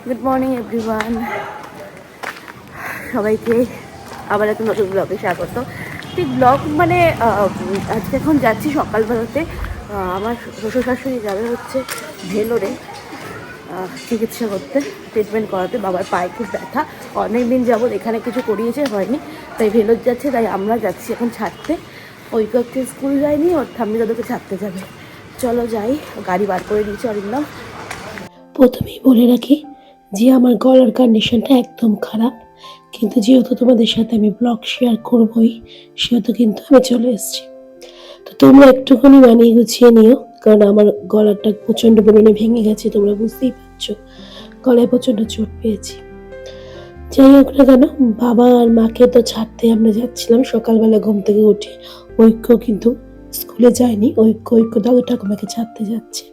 Good morning everyone, সবাইকে আবার একটা নতুন ব্লগে স্বাগত। ঠিক ব্লগ মানে আজকে এখন যাচ্ছি সকালবেলাতে। আমার শ্বশুর শাশুড়ি যাবে হচ্ছে ভেলোরে চিকিৎসা করতে, ট্রিটমেন্ট করাতে। বাবার পায়ে খুব ব্যথা, অনেক দিন যাবত এখানে কিছু করিয়েছে হয়নি, তাই ভেলোর যাচ্ছে। তাই আমরা যাচ্ছি এখন ছাড়তে। ঐক্যকে স্কুল যায়নি, ওর ঠাম্মি দাদুকে ছাড়তে যাবে। চলো যাই, গাড়ি বার করে দিয়েছে অরিন্দম। প্রথমেই বলে রাখি যে আমার গলার কন্ডিশনটা একদম খারাপ, কিন্তু যেহেতু তোমাদের সাথে আমি ব্লগ শেয়ার করবই, সেহেতু কিন্তু আমি চলে এসেছি। তো তোমরা একটুখানি মানিয়ে গুছিয়ে নিও, কারণ আমার গলাটা প্রচণ্ড পরিমাণে ভেঙে গেছে। তোমরা বুঝতেই পারছো, গলায় প্রচণ্ড চোট পেয়েছি। যাই হোক না কেন, বাবা আর মাকে তো ছাড়তে আমরা যাচ্ছিলাম। সকালবেলা ঘুম থেকে উঠে ঐক্য কিন্তু স্কুলে যায়নি, ঐক্য দাদু ঠাকুমাকে ছাড়তে যাচ্ছে।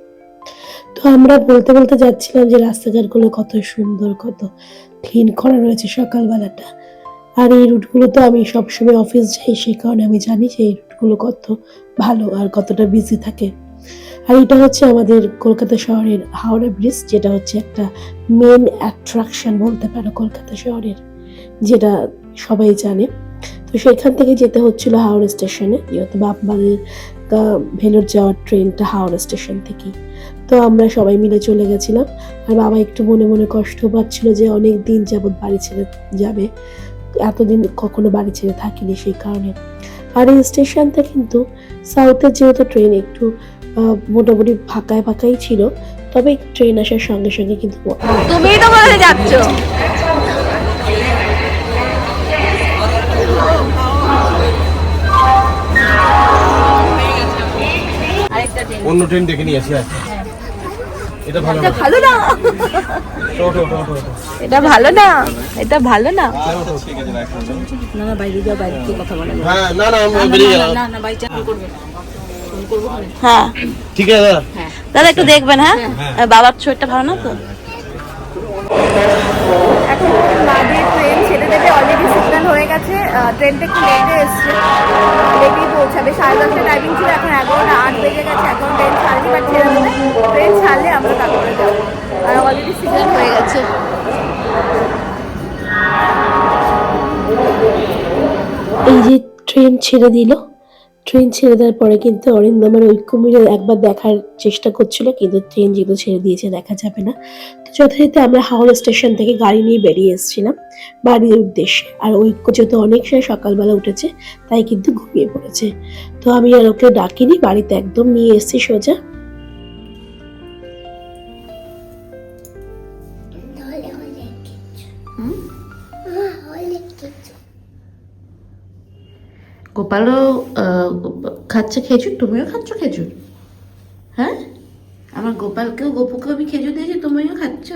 তো আমরা বলতে বলতে যাচ্ছিলাম যে রাস্তাঘাটগুলো কত সুন্দর, কত ক্লিন করা রয়েছে সকালবেলাটা। আর এই রুটগুলো তো আমি সবসময় অফিস যাই, সেই কারণে আমি জানি যে এই রুটগুলো কত ভালো আর কতটা বিজি থাকে। আর এটা হচ্ছে আমাদের কলকাতা শহরের হাওড়া ব্রিজ, যেটা হচ্ছে একটা মেন অ্যাট্রাকশন বলতে পারো কলকাতা শহরের, যেটা সবাই জানে। তো সেখান থেকে যেতে হচ্ছিল হাওড়া স্টেশনে, যেহেতু আমাদের ভেলোর যাওয়ার ট্রেনটা হাওড়া স্টেশন থেকেই। তো আমরা সবাই মিলে চলে গেছিলাম। আর বাবা একটু মনে মনে কষ্ট পাচ্ছিল যে অনেক দিন যাবৎ বাড়ি ছেড়ে যাবে, এতদিন কখনো বাড়ি ছেড়ে থাকিনি, সেই কারণে। আর এই স্টেশনটা কিন্তু সাউথের যেহেতু ট্রেন একটু মোটামুটি ফাঁকাই ছিল, তবে ট্রেন আসার সঙ্গে সঙ্গে কিন্তু তুমিই তো বলে যাচ্ছ। অন্য ট্রেন দেখে নিয়ে আসি। এটা ভালো না, ভালো না, এটা ভালো না, এটা ভালো না। না না, বাইরে যাও, বাইরে কি কথা বলা যাবে? হ্যাঁ, না না আমি বেরিয়ে গেলাম। না না, বাইরে চাকরি করবে, ফোন করব। হ্যাঁ ঠিক আছে দাদা। দাদা একটু দেখবেন। হ্যাঁ, বাবার শরীরটা ভালো না তো। এখন বাদে ট্রেন ছেড়ে দেবে, অলরেডি সিগন্যাল হয়ে গেছে। ট্রেনটা একটু লেটে এসছে, লেটেই পৌঁছাবে। 10:30 টাইমিং ছিল, এখন 11:08 বেজে গেছে। এখন ট্রেন ছাড়লে বা ছেড়ে দেবে, ট্রেন ছাড়লে আমরা তারপরে যাবো। আর অলরেডি সিগন্যাল হয়ে গেছে। এই যে ট্রেন ছেড়ে দিল, ট্রেন ছেড়ে দেওয়ার পরে কিন্তু অরিন্দমের ঐক্য মিলে একবার দেখার চেষ্টা করছিল, কিন্তু ট্রেন যেহেতু ছেড়ে দিয়েছে দেখা যাবে না। তো যথারীতি আমরা হাওড়া স্টেশন থেকে গাড়ি নিয়ে বেরিয়ে এসেছিলাম বাড়ির উদ্দেশ্যে। আর ঐক্য যেহেতু অনেক সময় সকালবেলা উঠেছে, তাই কিন্তু ঘুমিয়ে পড়েছে। তো আমি আর ওকে ডাকিনি, বাড়িতে একদম নিয়ে এসেছি সোজা। গোপালও খাচ্ছে খেজুর, তুমিও খাচ্ছ খেজুর? হ্যাঁ, আমার গোপালকেও গপুকেও আমি খেজুর দিয়েছি, তুমিও খাচ্ছ?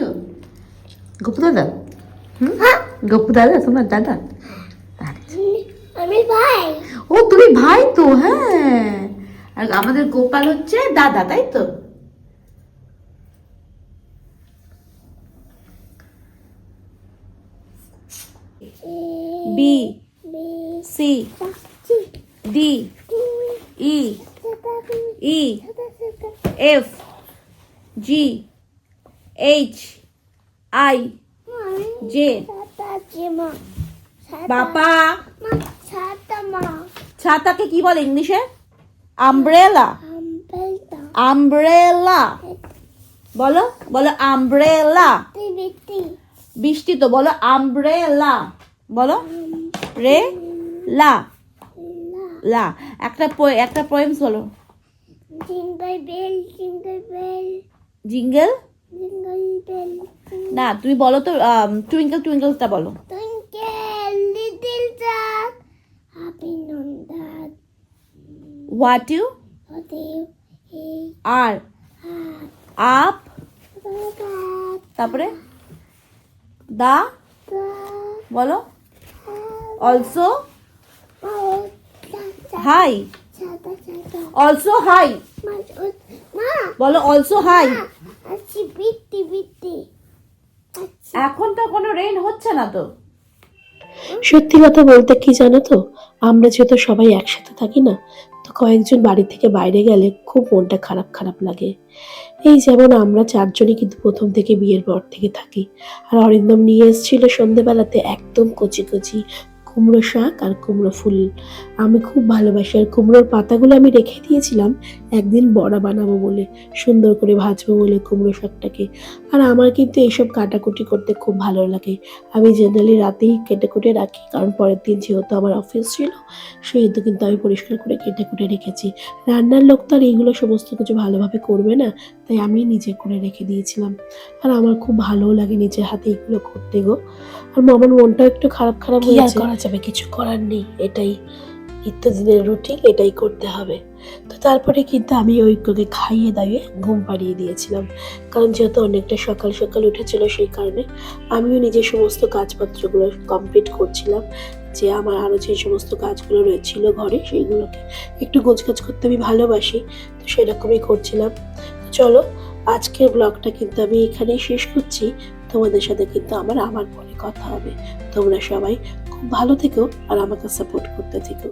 গপু দাদা, গপু দাদা তোমার দাদা? আমি ভাই। ও তুমি ভাই তো, হ্যাঁ। আর আমাদের গোপাল হচ্ছে দাদা, তাই তো? B C D E E F G H I J. বাবা, ছাতাকে কি বলে ইংলিশে? আমব্রেলা। আমব্রেলা বলো, বলো আমব্রেলা। বৃষ্টি তো, বলো আমব্রেলা। বলো রে লা লা। একটা পোয়েমস বলো। Jingle bell jingle bell jingle jingle bell. না, তুমি বলো তো টুইঙ্কেল টুইঙ্কেলটা বলো। Twinkle little star happy on that what you are up, তারপরে দা বলো। অলসো হাই, অলসো হাই বলো, অলসো হাই। এখন তো কোনো রেইন হচ্ছে না তো। সত্যি কথা বলতে কি জানো তো, আমরা যেহেতু সবাই একসাথে থাকি না, তো তো কয়েকজন বাড়ি থেকে বাইরে গেলে খুব মনটা খারাপ খারাপ লাগে। এই যেমন আমরা চারজনই কিন্তু প্রথম থেকে বিয়ের পর থেকে থাকি। আর অরিন্দম নিয়ে এসেছিল সন্ধেবেলাতে একদম কচি কচি কুমড়ো শাক আর কুমড়ো ফুল। আমি খুব ভালোবাসি। আর কুমড়োর পাতাগুলো আমি রেখে দিয়েছিলাম একদিন বড়া বানাবো বলে, সুন্দর করে ভাজবো বলে কুমড়ো শাকটাকে। আর আমার কিন্তু এইসব কাটাকুটি করতে খুব ভালো লাগে। আমি জেনারেলি রাতেই কেটে কুটে রাখি, কারণ পরের দিন যেহেতু আমার অফিস ছিল সেহেতু কিন্তু আমি পরিষ্কার করে কেটে কুটে রেখেছি। রান্নার লোক তো আর এইগুলো সমস্ত কিছু ভালোভাবে করবে না, তাই আমি নিজে করে রেখে দিয়েছিলাম। আর আমার খুব ভালোও লাগে নিজের হাতে এগুলো করতে গো। আর আমার মনটা একটু খারাপ খারাপ হয়েছে, করা যাবে, কিছু করার নেই, এটাই নিত্যদিনের রুটিন, এটাই করতে হবে। তো তারপরে কিন্তু আমি ঐক্যকে খাইয়ে দাইয়ে ঘুম পাড়িয়ে দিয়েছিলাম, কারণ যেহেতু অনেকটা সকাল সকাল উঠেছিল সেই কারণে আমিও নিজের সমস্ত কাজপত্রগুলো কমপ্লিট করছিলাম। যে আমার আরও যে সমস্ত কাজগুলো রয়েছিল ঘরে সেইগুলোকে একটু গোছগাছ করতে আমি ভালোবাসি, তো সেরকমই করছিলাম। তো চলো, আজকের ব্লগটা কিন্তু আমি এখানেই শেষ করছি। তোমাদের সাথে কিন্তু আবার পরে কথা হবে। তোমরা সবাই খুব ভালো থেকো আর আমাকে সাপোর্ট করতে থেকো।